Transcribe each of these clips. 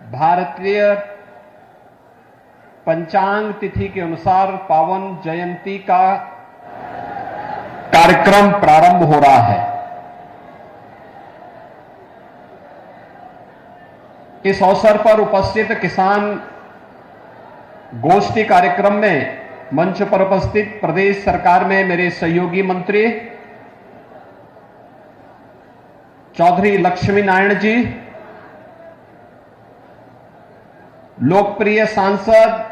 भारतीय पंचांग तिथि के अनुसार पावन जयंती का कार्यक्रम प्रारंभ हो रहा है। इस अवसर पर उपस्थित किसान गोष्ठी कार्यक्रम में मंच पर उपस्थित प्रदेश सरकार में मेरे सहयोगी मंत्री चौधरी लक्ष्मी नारायण जी, लोकप्रिय सांसद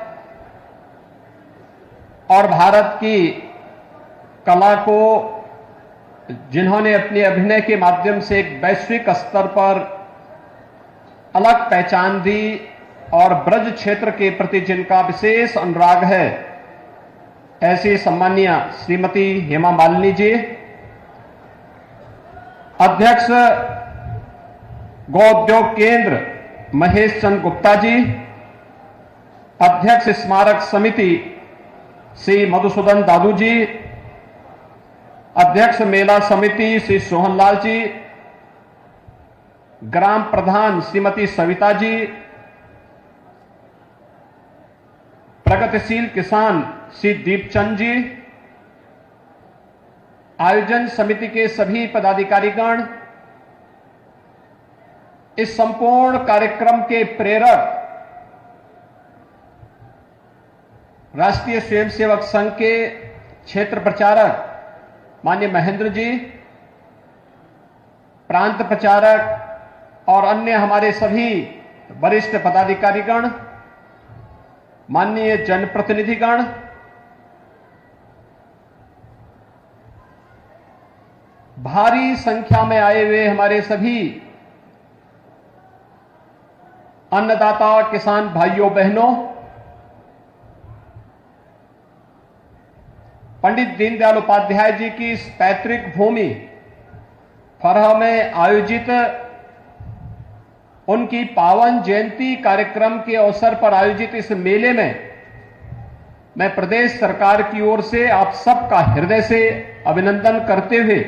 और भारत की कला को जिन्होंने अपने अभिनय के माध्यम से एक वैश्विक स्तर पर अलग पहचान दी और ब्रज क्षेत्र के प्रति जिनका विशेष अनुराग है, ऐसी सम्माननीय श्रीमती हेमा मालिनी जी, अध्यक्ष गौ उद्योग केंद्र महेश चंद्र गुप्ता जी, अध्यक्ष स्मारक समिति श्री मधुसूदन दादू जी, अध्यक्ष मेला समिति श्री सोहनलाल जी, ग्राम प्रधान श्रीमती सविता जी, प्रगतिशील किसान श्री दीपचंद जी, आयोजन समिति के सभी पदाधिकारीगण, इस संपूर्ण कार्यक्रम के प्रेरक राष्ट्रीय स्वयंसेवक संघ के क्षेत्र प्रचारक माननीय महेंद्र जी, प्रांत प्रचारक और अन्य हमारे सभी वरिष्ठ पदाधिकारीगण, माननीय जनप्रतिनिधिगण, भारी संख्या में आए हुए हमारे सभी अन्नदाता किसान भाइयों बहनों, पंडित दीनदयाल उपाध्याय जी की इस पैतृक भूमि फरह में आयोजित उनकी पावन जयंती कार्यक्रम के अवसर पर आयोजित इस मेले में मैं प्रदेश सरकार की ओर से आप सबका हृदय से अभिनंदन करते हुए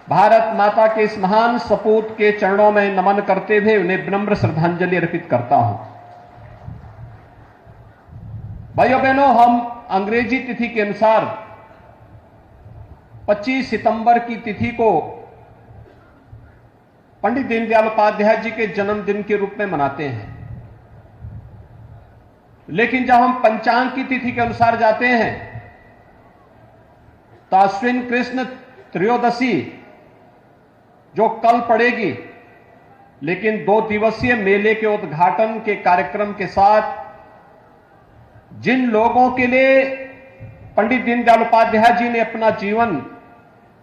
भारत माता के इस महान सपूत के चरणों में नमन करते हुए उन्हें विनम्र श्रद्धांजलि अर्पित करता हूं। भाइयों बहनों, हम अंग्रेजी तिथि के अनुसार 25 सितंबर की तिथि को पंडित दीनदयाल उपाध्याय जी के जन्मदिन के रूप में मनाते हैं, लेकिन जब हम पंचांग की तिथि के अनुसार जाते हैं तो अश्विन कृष्ण त्रयोदशी जो कल पड़ेगी, लेकिन 2 दिवसीय मेले के उद्घाटन के कार्यक्रम के साथ जिन लोगों के लिए पंडित दीनदयाल उपाध्याय जी ने अपना जीवन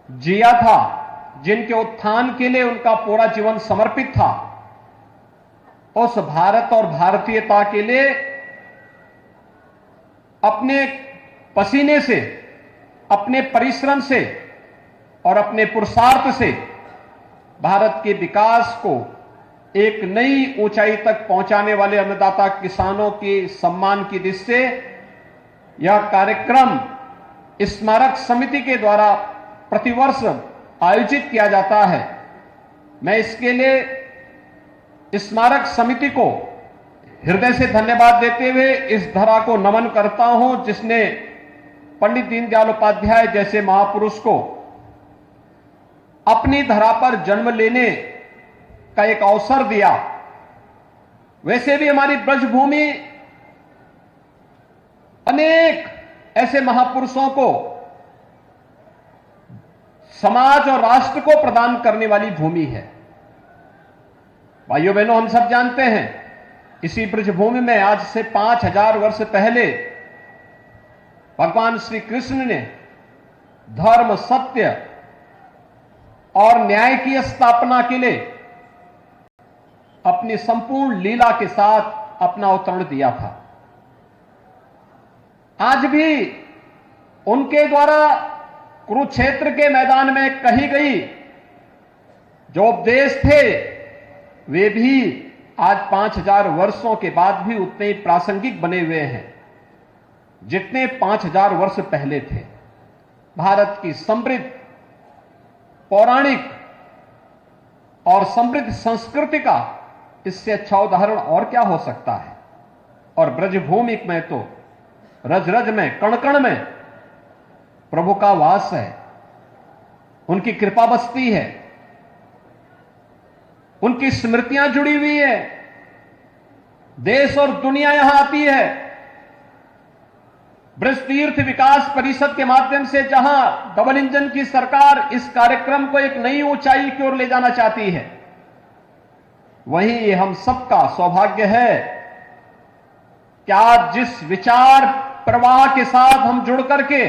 जिया था, जिनके उत्थान के लिए उनका पूरा जीवन समर्पित था, उस भारत और भारतीयता के लिए अपने पसीने से, अपने परिश्रम से और अपने पुरुषार्थ से भारत के विकास को एक नई ऊंचाई तक पहुंचाने वाले अन्नदाता किसानों के सम्मान की दृष्टि से यह कार्यक्रम स्मारक समिति के द्वारा प्रतिवर्ष आयोजित किया जाता है। मैं इसके लिए स्मारक समिति को हृदय से धन्यवाद देते हुए इस धरा को नमन करता हूं, जिसने पंडित दीनदयाल उपाध्याय जैसे महापुरुष को अपनी धरा पर जन्म लेने का एक अवसर दिया। वैसे भी हमारी ब्रजभूमि अनेक ऐसे महापुरुषों को समाज और राष्ट्र को प्रदान करने वाली भूमि है। भाइयों बहनों, हम सब जानते हैं इसी ब्रजभूमि में आज से 5000 वर्ष पहले भगवान श्री कृष्ण ने धर्म, सत्य और न्याय की स्थापना के लिए अपनी संपूर्ण लीला के साथ अपना अवतरण दिया था। आज भी उनके द्वारा कुरुक्षेत्र के मैदान में कही गई जो उपदेश थे, वे भी आज 5000 वर्षों के बाद भी उतने ही प्रासंगिक बने हुए हैं जितने 5000 वर्ष पहले थे। भारत की समृद्ध पौराणिक और समृद्ध संस्कृति का इससे अच्छा उदाहरण और क्या हो सकता है। और ब्रजभूमि में तो रज रज में, कण कण में प्रभु का वास है, उनकी कृपा बसती है, उनकी स्मृतियां जुड़ी हुई है, देश और दुनिया यहां आती है। ब्रज तीर्थ विकास परिषद के माध्यम से जहां डबल इंजन की सरकार इस कार्यक्रम को एक नई ऊंचाई की ओर ले जाना चाहती है, वहीं हम सबका सौभाग्य है कि आज जिस विचार प्रवाह के साथ हम जुड़ करके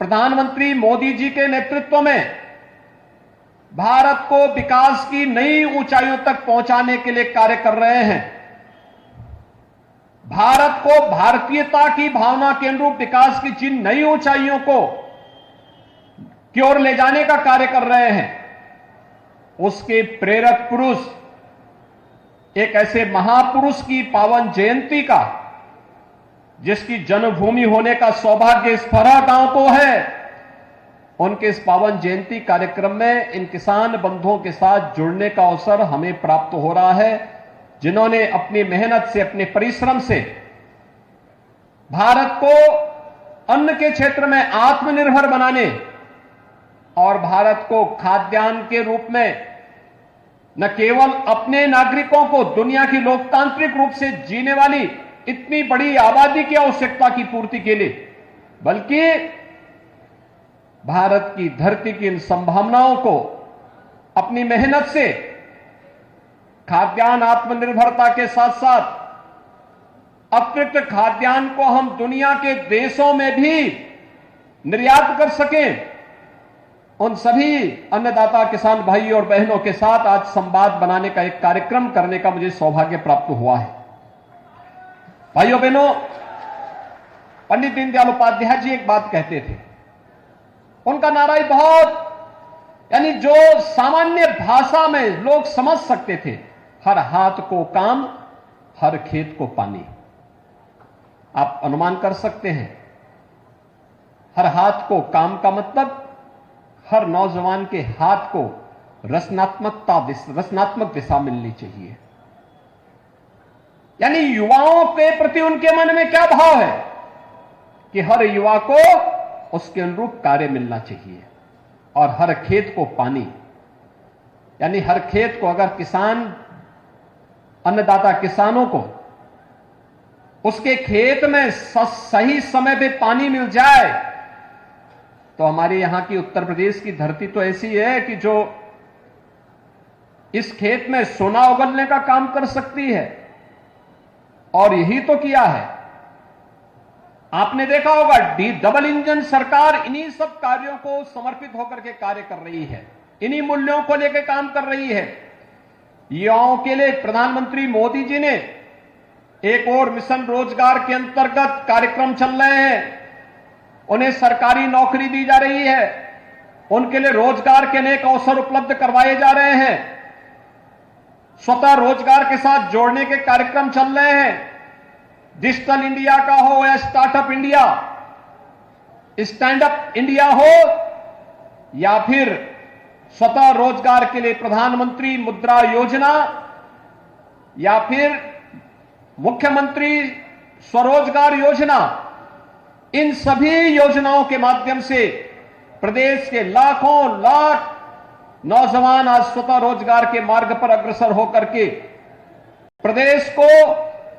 प्रधानमंत्री मोदी जी के नेतृत्व में भारत को विकास की नई ऊंचाइयों तक पहुंचाने के लिए कार्य कर रहे हैं, भारत को भारतीयता की भावना के अनुरूप विकास की जिन नई ऊंचाइयों को की ओर ले जाने का कार्य कर रहे हैं, उसके प्रेरक पुरुष, एक ऐसे महापुरुष की पावन जयंती का, जिसकी जन्मभूमि होने का सौभाग्य इस फरहा गांव को है, उनके इस पावन जयंती कार्यक्रम में इन किसान बंधुओं के साथ जुड़ने का अवसर हमें प्राप्त हो रहा है, जिन्होंने अपनी मेहनत से, अपने परिश्रम से भारत को अन्न के क्षेत्र में आत्मनिर्भर बनाने और भारत को खाद्यान्न के रूप में न केवल अपने नागरिकों को दुनिया की लोकतांत्रिक रूप से जीने वाली इतनी बड़ी आबादी की आवश्यकता की पूर्ति के लिए, बल्कि भारत की धरती की इन संभावनाओं को अपनी मेहनत से खाद्यान्न आत्मनिर्भरता के साथ साथ अतिरिक्त खाद्यान्न को हम दुनिया के देशों में भी निर्यात कर सकें, उन सभी अन्नदाता किसान भाई और बहनों के साथ आज संवाद बनाने का एक कार्यक्रम करने का मुझे सौभाग्य प्राप्त हुआ है। भाइयों बहनों, पंडित दीनदयाल उपाध्याय जी एक बात कहते थे, उनका नारा ही बहुत, यानी जो सामान्य भाषा में लोग समझ सकते थे, हर हाथ को काम, हर खेत को पानी। आप अनुमान कर सकते हैं, हर हाथ को काम का मतलब हर नौजवान के हाथ को रचनात्मक दिशा मिलनी चाहिए। यानी युवाओं के प्रति उनके मन में क्या भाव है कि हर युवा को उसके अनुरूप कार्य मिलना चाहिए और हर खेत को पानी, यानी हर खेत को अगर किसान, अन्नदाता किसानों को उसके खेत में सही समय पे पानी मिल जाए, तो हमारे यहां की उत्तर प्रदेश की धरती तो ऐसी है कि जो इस खेत में सोना उगलने का काम कर सकती है, और यही तो किया है। आपने देखा होगा डबल इंजन सरकार इन्हीं सब कार्यों को समर्पित होकर के कार्य कर रही है, इन्हीं मूल्यों को लेकर काम कर रही है। युवाओं के लिए प्रधानमंत्री मोदी जी ने एक और मिशन रोजगार के अंतर्गत कार्यक्रम चल रहे हैं, उन्हें सरकारी नौकरी दी जा रही है, उनके लिए रोजगार के अनेक अवसर उपलब्ध करवाए जा रहे हैं, स्वतः रोजगार के साथ जोड़ने के कार्यक्रम चल रहे हैं। डिजिटल इंडिया का हो या startup India, stand up India हो, या फिर स्वतः रोजगार के लिए प्रधानमंत्री मुद्रा योजना, या फिर मुख्यमंत्री स्वरोजगार योजना, इन सभी योजनाओं के माध्यम से प्रदेश के लाखों लाख नौजवान आज स्वतः रोजगार के मार्ग पर अग्रसर होकर के प्रदेश को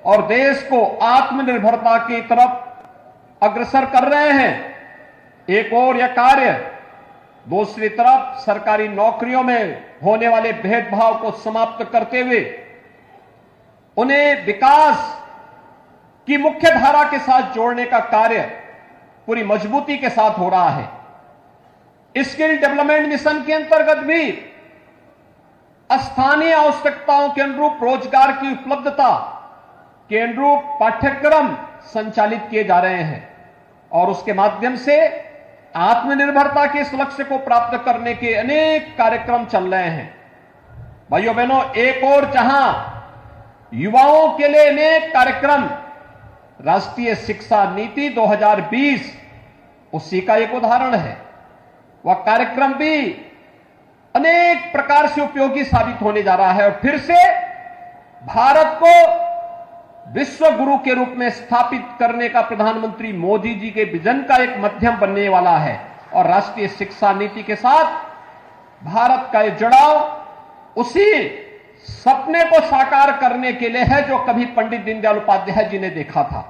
और देश को आत्मनिर्भरता की तरफ अग्रसर कर रहे हैं। एक और यह कार्य, दूसरी तरफ सरकारी नौकरियों में होने वाले भेदभाव को समाप्त करते हुए उन्हें विकास की मुख्य धारा के साथ जोड़ने का कार्य पूरी मजबूती के साथ हो रहा है। स्किल डेवलपमेंट मिशन के अंतर्गत भी स्थानीय आवश्यकताओं के अनुरूप रोजगार की उपलब्धता के अनुरूप पाठ्यक्रम संचालित किए जा रहे हैं, और उसके माध्यम से आत्मनिर्भरता के इस लक्ष्य को प्राप्त करने के अनेक कार्यक्रम चल रहे हैं। भाइयों बहनों, एक और जहां युवाओं के लिए अनेक कार्यक्रम, राष्ट्रीय शिक्षा नीति 2020 उसी का एक उदाहरण है। वह कार्यक्रम भी अनेक प्रकार से उपयोगी साबित होने जा रहा है और फिर से भारत को विश्व गुरु के रूप में स्थापित करने का प्रधानमंत्री मोदी जी के विजन का एक माध्यम बनने वाला है। और राष्ट्रीय शिक्षा नीति के साथ भारत का यह जुड़ाव उसी सपने को साकार करने के लिए है जो कभी पंडित दीनदयाल उपाध्याय जी ने देखा था।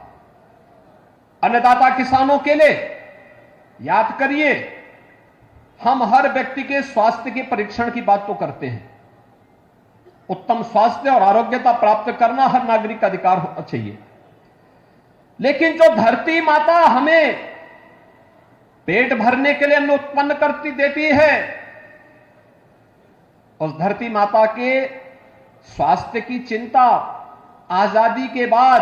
अन्नदाता किसानों के लिए याद करिए, हम हर व्यक्ति के स्वास्थ्य के परीक्षण की बात तो करते हैं। उत्तम स्वास्थ्य और आरोग्यता प्राप्त करना हर नागरिक का अधिकार होना चाहिए, लेकिन जो धरती माता हमें पेट भरने के लिए अन्न उत्पन्न करती देती है, उस धरती माता के स्वास्थ्य की चिंता आजादी के बाद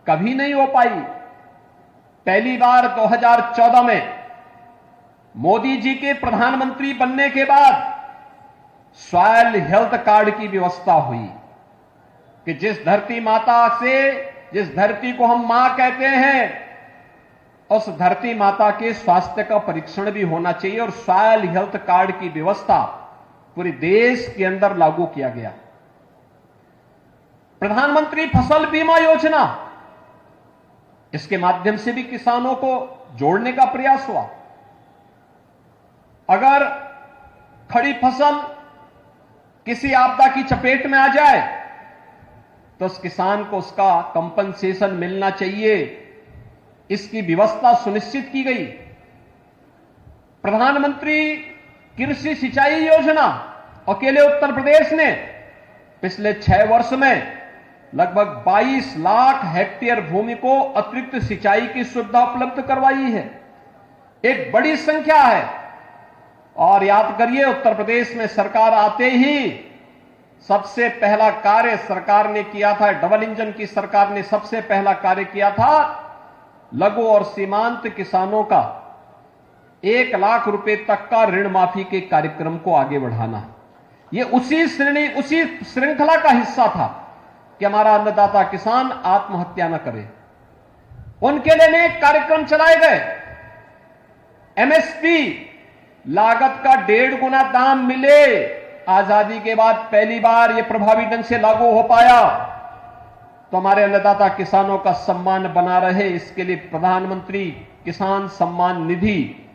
कभी नहीं हो पाई। पहली बार 2014 में मोदी जी के प्रधानमंत्री बनने के बाद सॉयल हेल्थ कार्ड की व्यवस्था हुई कि जिस धरती माता से, जिस धरती को हम मां कहते हैं, उस धरती माता के स्वास्थ्य का परीक्षण भी होना चाहिए। और सॉयल हेल्थ कार्ड की व्यवस्था पूरे देश के अंदर लागू किया गया। प्रधानमंत्री फसल बीमा योजना, इसके माध्यम से भी किसानों को जोड़ने का प्रयास हुआ। अगर खड़ी फसल किसी आपदा की चपेट में आ जाए तो उस किसान को उसका कंपनसेशन मिलना चाहिए, इसकी व्यवस्था सुनिश्चित की गई। प्रधानमंत्री कृषि सिंचाई योजना, अकेले उत्तर प्रदेश ने पिछले 6 वर्ष में लगभग 22 लाख हेक्टेयर भूमि को अतिरिक्त सिंचाई की सुविधा उपलब्ध करवाई है। एक बड़ी संख्या है। और याद करिए, उत्तर प्रदेश में सरकार आते ही सबसे पहला कार्य सरकार ने किया था, डबल इंजन की सरकार ने सबसे पहला कार्य किया था लघु और सीमांत किसानों का 1 लाख रुपए तक का ऋण माफी के कार्यक्रम को आगे बढ़ाना। यह उसी श्रृंखला का हिस्सा था कि हमारा अन्नदाता किसान आत्महत्या न करे। उनके लिए अनेक कार्यक्रम चलाए गए। एमएसपी, लागत का 1.5 गुना दाम मिले, आजादी के बाद पहली बार यह प्रभावी ढंग से लागू हो पाया तो हमारे अन्नदाता किसानों का सम्मान बना रहे, इसके लिए प्रधानमंत्री किसान सम्मान निधि,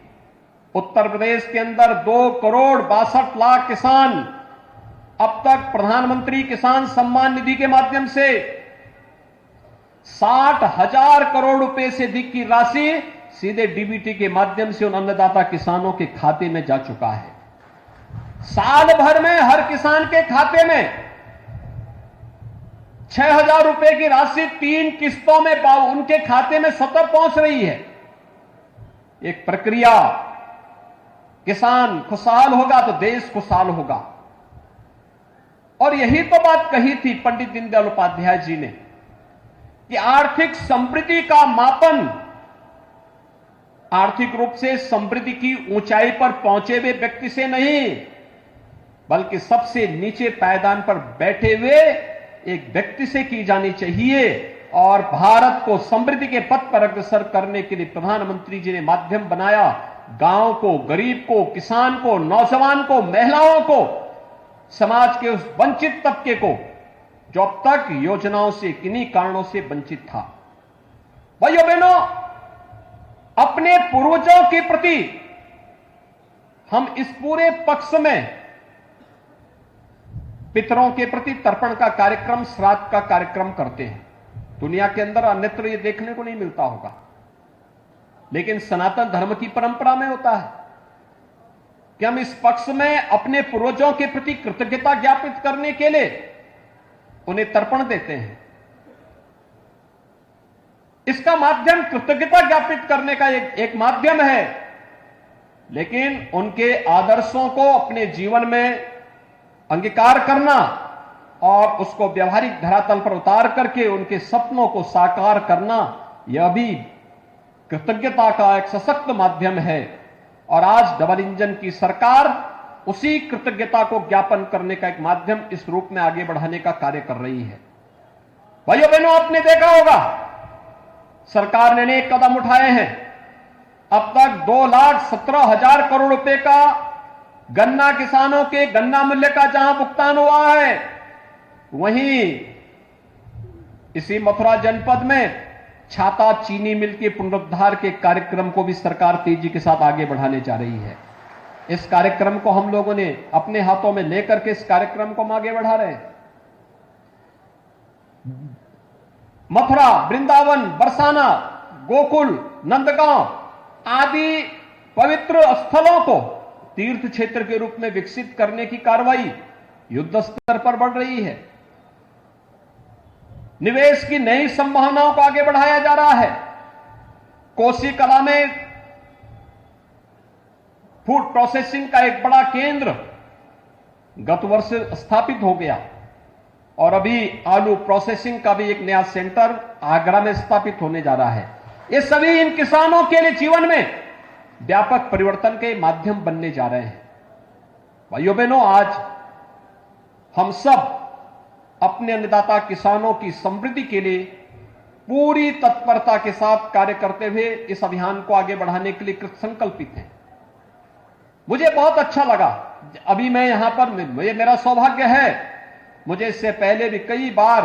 उत्तर प्रदेश के अंदर 2,62,00,000 किसान अब तक प्रधानमंत्री किसान सम्मान निधि के माध्यम से 60,000 करोड़ रुपए से अधिक की राशि सीधे डीबीटी के माध्यम से उन अन्नदाता किसानों के खाते में जा चुका है। साल भर में हर किसान के खाते में 6,000 रुपए की राशि 3 किस्तों में उनके खाते में सतत पहुंच रही है। एक प्रक्रिया, किसान खुशहाल होगा तो देश खुशहाल होगा। और यही तो बात कही थी पंडित दीनदयाल उपाध्याय जी ने कि आर्थिक समृद्धि का मापन आर्थिक रूप से समृद्धि की ऊंचाई पर पहुंचे हुए व्यक्ति से नहीं, बल्कि सबसे नीचे पायदान पर बैठे हुए एक व्यक्ति से की जानी चाहिए। और भारत को समृद्धि के पथ पर अग्रसर करने के लिए प्रधानमंत्री जी ने माध्यम बनाया। गांव को, गरीब को, किसान को, नौजवान को, महिलाओं को, समाज के उस वंचित तबके को जो अब तक योजनाओं से किन्हीं कारणों से वंचित था। भाइयों बहनों, अपने पूर्वजों के प्रति हम इस पूरे पक्ष में पितरों के प्रति तर्पण का कार्यक्रम, श्राद्ध का कार्यक्रम करते हैं। दुनिया के अंदर अन्यत्र यह देखने को नहीं मिलता होगा, लेकिन सनातन धर्म की परंपरा में होता है कि हम इस पक्ष में अपने पूर्वजों के प्रति कृतज्ञता ज्ञापित करने के लिए उन्हें तर्पण देते हैं। इसका माध्यम कृतज्ञता ज्ञापित करने का एक माध्यम है, लेकिन उनके आदर्शों को अपने जीवन में अंगीकार करना और उसको व्यवहारिक धरातल पर उतार करके उनके सपनों को साकार करना, यह भी कृतज्ञता का एक सशक्त माध्यम है। और आज डबल इंजन की सरकार उसी कृतज्ञता को ज्ञापन करने का एक माध्यम इस रूप में आगे बढ़ाने का कार्य कर रही है। भाइयों बहनों, आपने देखा होगा सरकार ने अनेक कदम उठाए हैं। अब तक 2,17,000 करोड़ रुपए का गन्ना किसानों के गन्ना मूल्य का जहां भुगतान हुआ है, वहीं इसी मथुरा जनपद में छाता चीनी मिल के पुनरुद्धार के कार्यक्रम को भी सरकार तेजी के साथ आगे बढ़ाने जा रही है। इस कार्यक्रम को हम लोगों ने अपने हाथों में लेकर के इस कार्यक्रम को हम आगे बढ़ा रहे हैं। मथुरा, वृंदावन, बरसाना, गोकुल, नंदगांव आदि पवित्र स्थलों को तीर्थ क्षेत्र के रूप में विकसित करने की कार्रवाई युद्ध स्तर पर बढ़ रही है। निवेश की नई संभावनाओं को आगे बढ़ाया जा रहा है। कोसी कला में फूड प्रोसेसिंग का एक बड़ा केंद्र गत वर्ष स्थापित हो गया और अभी आलू प्रोसेसिंग का भी एक नया सेंटर आगरा में स्थापित होने जा रहा है। ये सभी इन किसानों के लिए जीवन में व्यापक परिवर्तन के माध्यम बनने जा रहे हैं। भाइयों बहनों, आज हम सब अपने अन्नदाता किसानों की समृद्धि के लिए पूरी तत्परता के साथ कार्य करते हुए इस अभियान को आगे बढ़ाने के लिए कृतसंकल्पित हैं। मुझे बहुत अच्छा लगा, अभी मैं यहां पर, मेरा सौभाग्य है, मुझे इससे पहले भी कई बार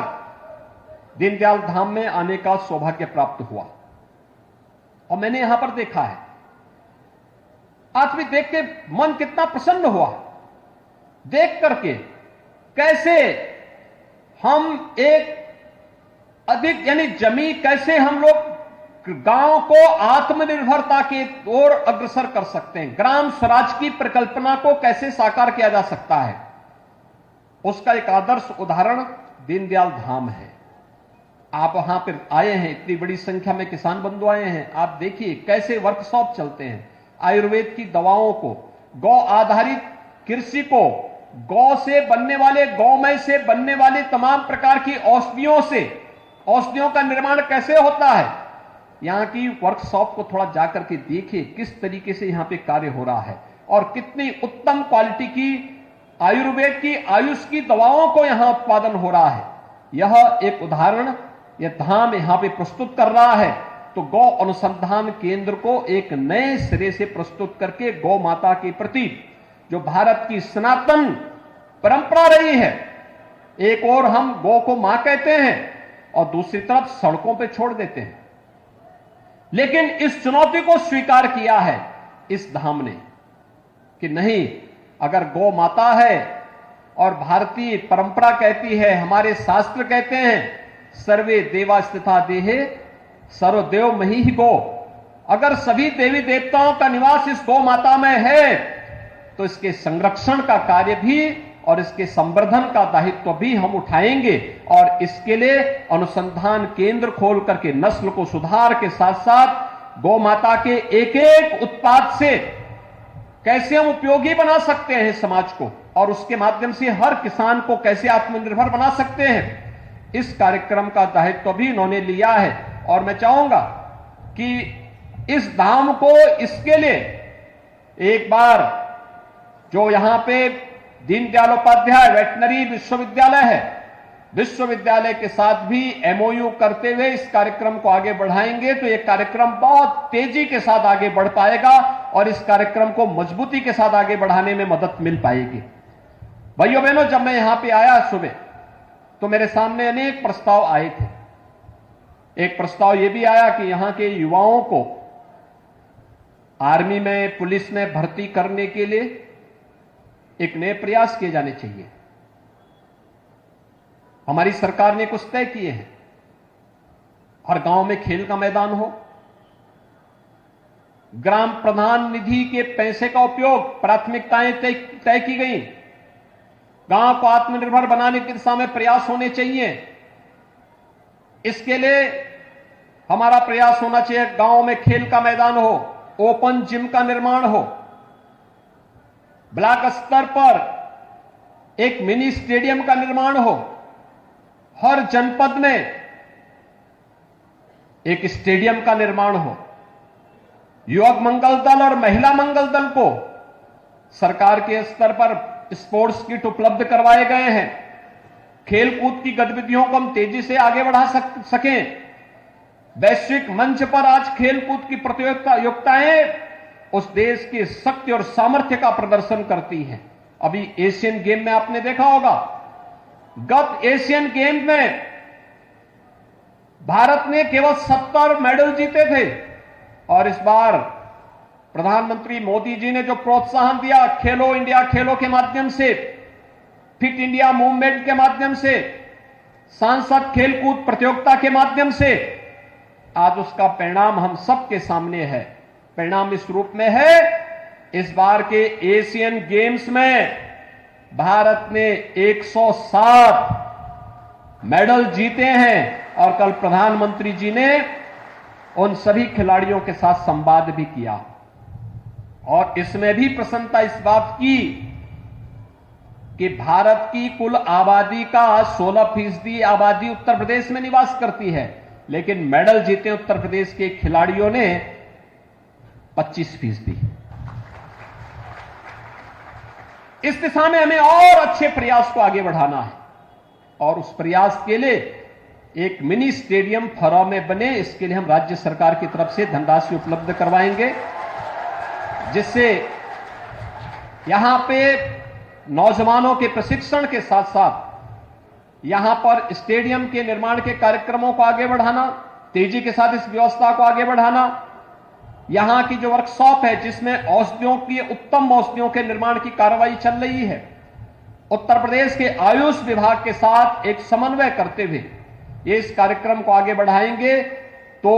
दीनदयाल धाम में आने का सौभाग्य प्राप्त हुआ और मैंने यहां पर देखा है। आज भी देख के मन कितना प्रसन्न हुआ, देख करके कैसे हम एक अधिक यानी जमीन, कैसे हम लोग गांव को आत्मनिर्भरता की ओर अग्रसर कर सकते हैं, ग्राम स्वराज की परिकल्पना को कैसे साकार किया जा सकता है, उसका एक आदर्श उदाहरण दीनदयाल धाम है। आप वहां पर आए हैं, इतनी बड़ी संख्या में किसान बंधु आए हैं, आप देखिए कैसे वर्कशॉप चलते हैं, आयुर्वेद की दवाओं को, गौ आधारित कृषि को, गौ से बनने वाले, गौमय से बनने वाले तमाम प्रकार की औषधियों का निर्माण कैसे होता है, यहां की वर्कशॉप को थोड़ा जाकर के देखिए किस तरीके से यहां पे कार्य हो रहा है और कितनी उत्तम क्वालिटी की आयुर्वेद की, आयुष की दवाओं को यहां उत्पादन हो रहा है। यह एक उदाहरण यह धाम यहां पे प्रस्तुत कर रहा है। तो गौ अनुसंधान केंद्र को एक नए सिरे से प्रस्तुत करके गौ माता के प्रति जो भारत की सनातन परंपरा रही है, एक और हम गौ को मां कहते हैं और दूसरी तरफ सड़कों पे छोड़ देते हैं, लेकिन इस चुनौती को स्वीकार किया है इस धाम ने कि नहीं, अगर गौ माता है और भारतीय परंपरा कहती है, हमारे शास्त्र कहते हैं सर्वे देवास्थिता देहे सर्वदेव मही ही गो, अगर सभी देवी देवताओं का निवास इस गौ माता में है तो इसके संरक्षण का कार्य भी और इसके संवर्धन का दायित्व भी हम उठाएंगे और इसके लिए अनुसंधान केंद्र खोल करके नस्ल को सुधार के साथ साथ गौ माता के एक एक उत्पाद से कैसे हम उपयोगी बना सकते हैं समाज को और उसके माध्यम से हर किसान को कैसे आत्मनिर्भर बना सकते हैं, इस कार्यक्रम का दायित्व भी इन्होंने लिया है। और मैं चाहूंगा कि इस धाम को, इसके लिए एक बार जो यहां पे दीनदयाल उपाध्याय वेटनरी विश्वविद्यालय है, विश्वविद्यालय के साथ भी एमओयू करते हुए इस कार्यक्रम को आगे बढ़ाएंगे तो यह कार्यक्रम बहुत तेजी के साथ आगे बढ़ पाएगा और इस कार्यक्रम को मजबूती के साथ आगे बढ़ाने में मदद मिल पाएगी। भाइयों बहनों, जब मैं यहां पे आया सुबह तो मेरे सामने अनेक प्रस्ताव आए थे। एक प्रस्ताव यह भी आया कि यहां के युवाओं को आर्मी में, पुलिस में भर्ती करने के लिए एक नए प्रयास किए जाने चाहिए। हमारी सरकार ने कुछ तय किए हैं, हर गांव में खेल का मैदान हो, ग्राम प्रधान निधि के पैसे का उपयोग, प्राथमिकताएं तय की गई, गांव को आत्मनिर्भर बनाने की दिशा में प्रयास होने चाहिए। इसके लिए हमारा प्रयास होना चाहिए, गांव में खेल का मैदान हो, ओपन जिम का निर्माण हो, ब्लॉक स्तर पर एक मिनी स्टेडियम का निर्माण हो, हर जनपद में एक स्टेडियम का निर्माण हो, युवक मंगल दल और महिला मंगल दल को सरकार के स्तर पर स्पोर्ट्स किट उपलब्ध करवाए गए हैं, खेलकूद की गतिविधियों को हम तेजी से आगे बढ़ा सकें। वैश्विक मंच पर आज खेलकूद की प्रतियोगिताएं उस देश की शक्ति और सामर्थ्य का प्रदर्शन करती हैं। अभी एशियन गेम में आपने देखा होगा, गत एशियन गेम में भारत ने केवल 70 मेडल जीते थे और इस बार प्रधानमंत्री मोदी जी ने जो प्रोत्साहन दिया खेलो इंडिया खेलो के माध्यम से, फिट इंडिया मूवमेंट के माध्यम से, सांसद खेलकूद प्रतियोगिता के माध्यम से, आज उसका परिणाम हम सबके सामने है। परिणाम इस रूप में है, इस बार के एशियन गेम्स में भारत ने 107 मेडल जीते हैं और कल प्रधानमंत्री जी ने उन सभी खिलाड़ियों के साथ संवाद भी किया और इसमें भी प्रसन्नता इस बात की कि भारत की कुल आबादी का 16% आबादी उत्तर प्रदेश में निवास करती है, लेकिन मेडल जीते उत्तर प्रदेश के खिलाड़ियों ने 25%। इस दिशा में हमें और अच्छे प्रयास को आगे बढ़ाना है और उस प्रयास के लिए एक मिनी स्टेडियम फरौह में बने, इसके लिए हम राज्य सरकार की तरफ से धनराशि उपलब्ध करवाएंगे, जिससे यहां पे नौजवानों के प्रशिक्षण के साथ साथ यहां पर स्टेडियम के निर्माण के कार्यक्रमों को आगे बढ़ाना, तेजी के साथ इस व्यवस्था को आगे बढ़ाना, यहां की जो वर्कशॉप है जिसमें औषधियों की उत्तम औषधियों के निर्माण की कार्रवाई चल रही है, उत्तर प्रदेश के आयुष विभाग के साथ एक समन्वय करते हुए ये इस कार्यक्रम को आगे बढ़ाएंगे तो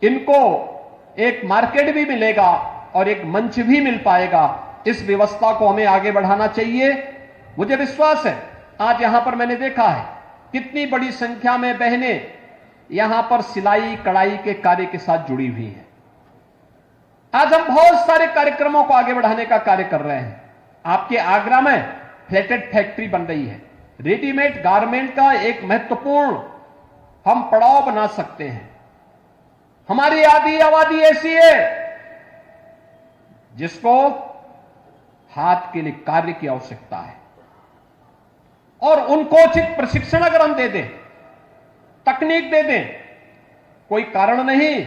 इनको एक मार्केट भी मिलेगा और एक मंच भी मिल पाएगा। इस व्यवस्था को हमें आगे बढ़ाना चाहिए। मुझे विश्वास है, आज यहां पर मैंने देखा है कितनी बड़ी संख्या में बहनें यहां पर सिलाई कढ़ाई के कार्य के साथ जुड़ी हुई हैं। आज हम बहुत सारे कार्यक्रमों को आगे बढ़ाने का कार्य कर रहे हैं। आपके आगरा में फ्लैटेड फैक्ट्री बन रही है, रेडीमेड गारमेंट का एक महत्वपूर्ण हम पड़ाव बना सकते हैं। हमारी आधी आबादी ऐसी है जिसको हाथ के लिए कार्य की आवश्यकता है और उनको उचित प्रशिक्षण अगर हम दे दें, तकनीक दे दें, कोई कारण नहीं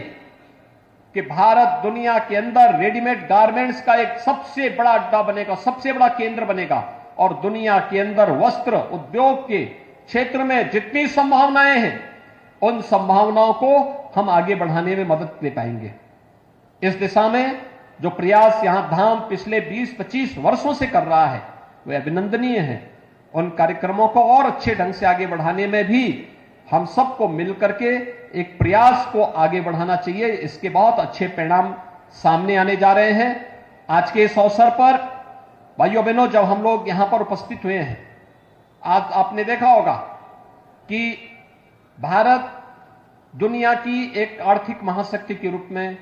कि भारत दुनिया के अंदर रेडीमेड गारमेंट्स का एक सबसे बड़ा अड्डा बनेगा, सबसे बड़ा केंद्र बनेगा और दुनिया के अंदर वस्त्र उद्योग के क्षेत्र में जितनी संभावनाएं हैं उन संभावनाओं को हम आगे बढ़ाने में मदद दे पाएंगे। इस दिशा में जो प्रयास यहां धाम पिछले 20-25 वर्षों से कर रहा है वे अभिनंदनीय हैं। उन कार्यक्रमों को और अच्छे ढंग से आगे बढ़ाने में भी हम सबको मिलकर के एक प्रयास को आगे बढ़ाना चाहिए। इसके बहुत अच्छे परिणाम सामने आने जा रहे हैं। आज के इस अवसर पर भाइयों बहनों, जब हम लोग यहां पर उपस्थित हुए हैं, आज आपने देखा होगा कि भारत दुनिया की एक आर्थिक महाशक्ति के रूप में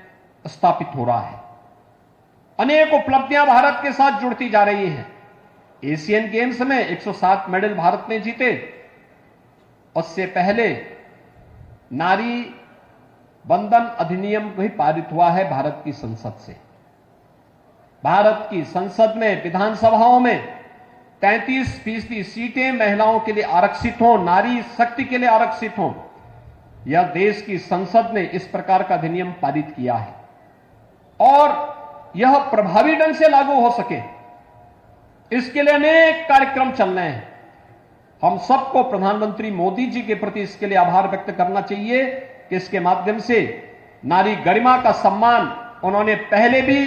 स्थापित हो रहा है। अनेक उपलब्धियां भारत के साथ जुड़ती जा रही हैं। एशियन गेम्स में 107 मेडल भारत ने जीते। उससे पहले नारी बंधन अधिनियम भी पारित हुआ है भारत की संसद से। भारत की संसद में, विधानसभाओं में 33% सीटें महिलाओं के लिए आरक्षित हों, नारी शक्ति के लिए आरक्षित हों। यह देश की संसद ने इस प्रकार का अधिनियम पारित किया है और यह प्रभावी ढंग से लागू हो सके, इसके लिए अनेक कार्यक्रम चल रहे हैं। हम सबको प्रधानमंत्री मोदी जी के प्रति इसके लिए आभार व्यक्त करना चाहिए कि इसके माध्यम से नारी गरिमा का सम्मान उन्होंने पहले भी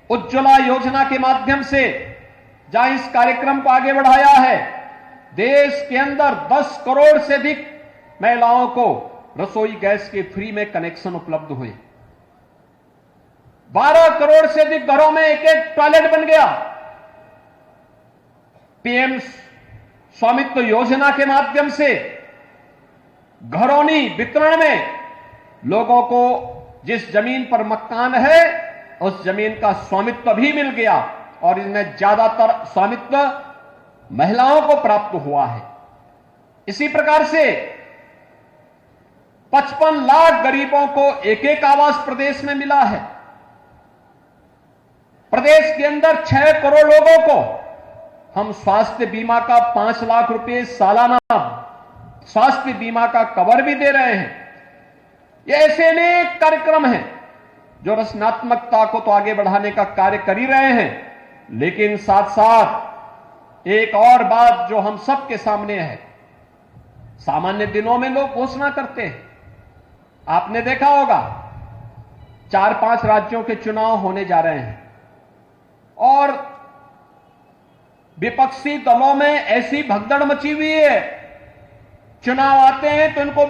उज्ज्वला योजना के माध्यम से जहां इस कार्यक्रम को आगे बढ़ाया है, देश के अंदर 10 करोड़ से अधिक महिलाओं को रसोई गैस के फ्री में कनेक्शन उपलब्ध हुए। 12 करोड़ से अधिक घरों में एक एक टॉयलेट बन गया। पीएम स्वामित्व योजना के माध्यम से घरौनी वितरण में लोगों को जिस जमीन पर मकान है उस जमीन का स्वामित्व भी मिल गया और इनमें ज्यादातर स्वामित्व महिलाओं को प्राप्त हुआ है। इसी प्रकार से 55 लाख गरीबों को एक एक आवास प्रदेश में मिला है। प्रदेश के अंदर 6 करोड़ लोगों को हम स्वास्थ्य बीमा का 5 लाख रुपए सालाना स्वास्थ्य बीमा का कवर भी दे रहे हैं। ये ऐसे अनेक कार्यक्रम हैं जो रचनात्मकता को तो आगे बढ़ाने का कार्य कर ही रहे हैं, लेकिन साथ साथ एक और बात जो हम सबके सामने है, सामान्य दिनों में लोग घोषणा करते हैं, आपने देखा होगा 4-5 राज्यों के चुनाव होने जा रहे हैं और विपक्षी दलों में ऐसी भगदड़ मची हुई है, चुनाव आते हैं तो इनको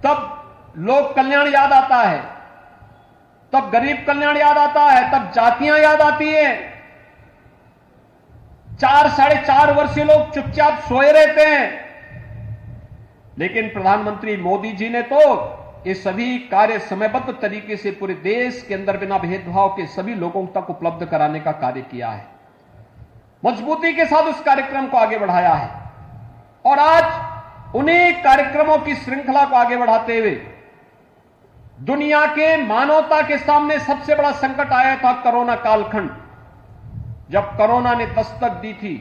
तब लोक कल्याण याद आता है, तब गरीब कल्याण याद आता है, तब जातियां याद आती हैं। 4-4.5 वर्षीय लोग चुपचाप सोए रहते हैं, लेकिन प्रधानमंत्री मोदी जी ने तो ये सभी कार्य समयबद्ध तरीके से पूरे देश के अंदर बिना भेदभाव के सभी लोगों तक उपलब्ध कराने का कार्य किया है, मजबूती के साथ उस कार्यक्रम को आगे बढ़ाया है। और आज उन्हीं कार्यक्रमों की श्रृंखला को आगे बढ़ाते हुए दुनिया के मानवता के सामने सबसे बड़ा संकट आया था कोरोना कालखंड। जब कोरोना ने दस्तक दी थी,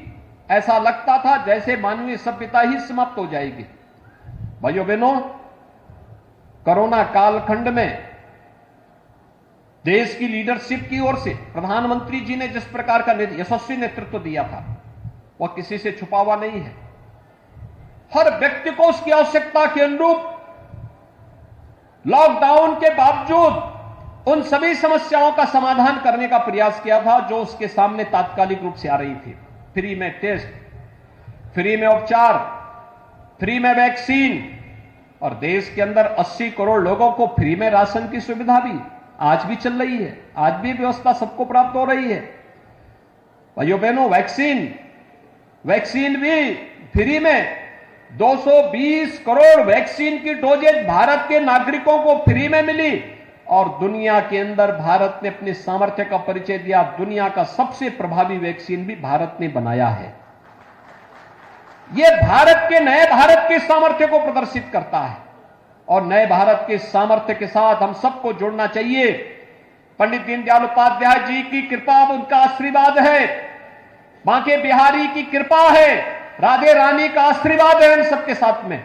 ऐसा लगता था जैसे मानवीय सभ्यता ही समाप्त हो जाएगी। भाइयों बहनों, कोरोना कालखंड में देश की लीडरशिप की ओर से प्रधानमंत्री जी ने जिस प्रकार का यशस्वी नेतृत्व दिया था, वह किसी से छुपा हुआ नहीं है। हर व्यक्ति को उसकी आवश्यकता के अनुरूप लॉकडाउन के बावजूद उन सभी समस्याओं का समाधान करने का प्रयास किया था जो उसके सामने तात्कालिक रूप से आ रही थी। फ्री में टेस्ट, फ्री में उपचार, फ्री में वैक्सीन, और देश के अंदर 80 करोड़ लोगों को फ्री में राशन की सुविधा भी आज भी चल रही है, आज भी व्यवस्था सबको प्राप्त हो रही है। भाइयों बहनों, वैक्सीन भी फ्री में 220 करोड़ वैक्सीन की डोजेज भारत के नागरिकों को फ्री में मिली, और दुनिया के अंदर भारत ने अपने सामर्थ्य का परिचय दिया। दुनिया का सबसे प्रभावी वैक्सीन भी भारत ने बनाया है। यह भारत के नए भारत के सामर्थ्य को प्रदर्शित करता है, और नए भारत के सामर्थ्य के साथ हम सबको जुड़ना चाहिए। पंडित दीनदयाल उपाध्याय जी की कृपा, उनका आशीर्वाद है, बांके बिहारी की कृपा है, राधे रानी का आशीर्वाद है हम सबके साथ में,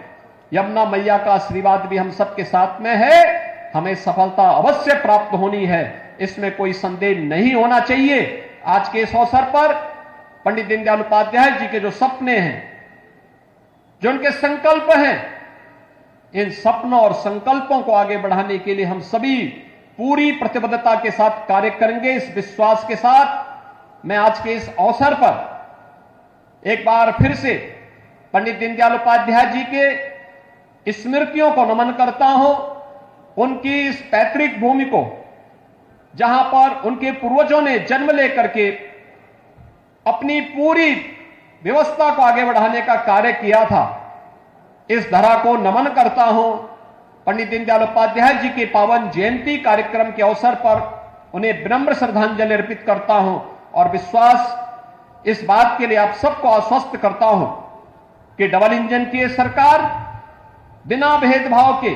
यमुना मैया का आशीर्वाद भी हम सबके साथ में है। हमें सफलता अवश्य प्राप्त होनी है, इसमें कोई संदेह नहीं होना चाहिए। आज के इस अवसर पर पंडित दीनदयाल उपाध्याय जी के जो सपने हैं, जो उनके संकल्प हैं, इन सपनों और संकल्पों को आगे बढ़ाने के लिए हम सभी पूरी प्रतिबद्धता के साथ कार्य करेंगे। इस विश्वास के साथ मैं आज के इस अवसर पर एक बार फिर से पंडित दीनदयाल उपाध्याय जी के स्मृतियों को नमन करता हूं। उनकी इस पैतृक भूमि को, जहां पर उनके पूर्वजों ने जन्म लेकर के अपनी पूरी व्यवस्था को आगे बढ़ाने का कार्य किया था, इस धरा को नमन करता हूं। पंडित दीनदयाल उपाध्याय जी के पावन जयंती कार्यक्रम के अवसर पर उन्हें विनम्र श्रद्धांजलि अर्पित करता हूं, और विश्वास इस बात के लिए आप सबको आश्वस्त करता हूं कि डबल इंजन की सरकार बिना भेदभाव के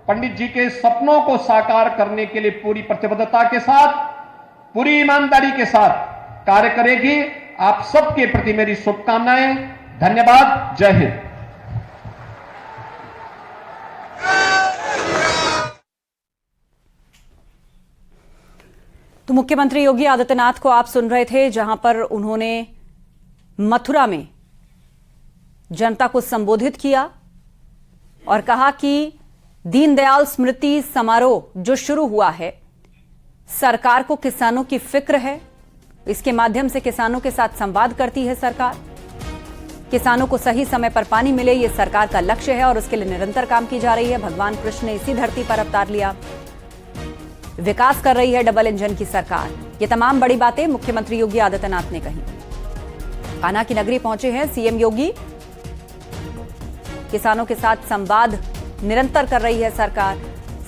पंडित जी के सपनों को साकार करने के लिए पूरी प्रतिबद्धता के साथ, पूरी ईमानदारी के साथ कार्य करेगी। आप सबके प्रति मेरी शुभकामनाएं। धन्यवाद। जय हिंद। तो मुख्यमंत्री योगी आदित्यनाथ को आप सुन रहे थे, जहां पर उन्होंने मथुरा में जनता को संबोधित किया और कहा कि दीनदयाल स्मृति समारोह जो शुरू हुआ है, सरकार को किसानों की फिक्र है, इसके माध्यम से किसानों के साथ संवाद करती है सरकार। किसानों को सही समय पर पानी मिले, यह सरकार का लक्ष्य है और उसके लिए निरंतर काम की जा रही है। भगवान कृष्ण ने इसी धरती पर अवतार लिया। विकास कर रही है डबल इंजन की सरकार। ये तमाम बड़ी बातें मुख्यमंत्री योगी आदित्यनाथ ने कही। कान्हा की नगरी पहुंचे हैं सीएम योगी। किसानों के साथ संवाद निरंतर कर रही है सरकार।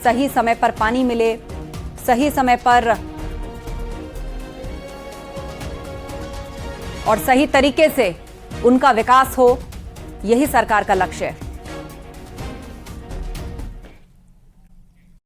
सही समय पर पानी मिले, सही समय पर और सही तरीके से उनका विकास हो, यही सरकार का लक्ष्य है।